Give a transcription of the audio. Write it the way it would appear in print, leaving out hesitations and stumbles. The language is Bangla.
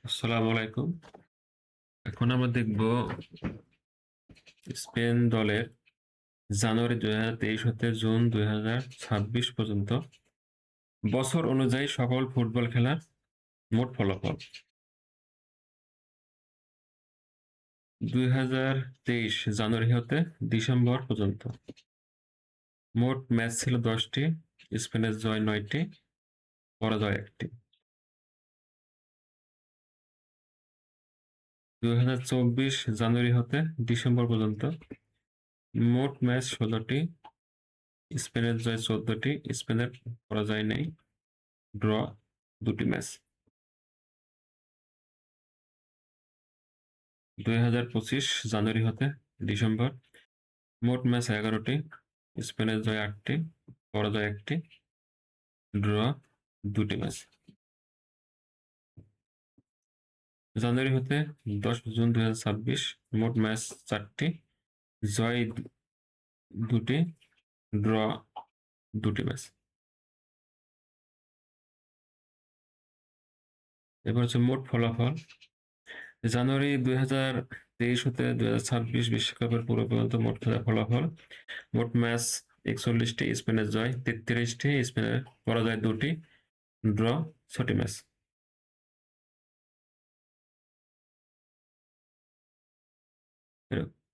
আসসালামু আলাইকুম। এখন আমরা দেখব স্পেন দলের জানুয়ারি ২০২৩ হতে জুন ২০২৬ পর্যন্ত বছর অনুযায়ী সকল ফুটবল খেলার মোট ফলাফল। ২০২৩ জানুয়ারি হতে ডিসেম্বর পর্যন্ত মোট ম্যাচ ছিল ১০টি, স্পেনের জয় ৯টি, পরাজয় ১টি। ২০২৪ জানুয়ারি হতে ডিসেম্বর পর্যন্ত মোট ম্যাচ ১৬টি, স্পেনের জয় ১৪টি, স্পেনের পরাজয় নেই, ড্র ২টি ম্যাচ। ২০২৫ জানুয়ারি হতে ডিসেম্বর মোট ম্যাচ ১১টি, স্পেনের জয় ৮টি, পরাজয় ১টি, ড্র ২টি ম্যাচ। জানুয়ারি হতে ১০ জুন ২০২৬ মোট ম্যাচ ৪টি, জয় ২টি, ড্র ২টি ম্যাচ। এবার হচ্ছে মোট ফলাফল। জানুয়ারি ২০২৩ হতে ২০২৬ বিশ্বকাপের পূর্ব পর্যন্ত মোট খেলার ফলাফল: মোট ম্যাচ ৪১টি, স্পেনের জয় ৩৩টি, স্পেনের পরাজয় ২টি, ড্র ৬টি ম্যাচ। এরকম।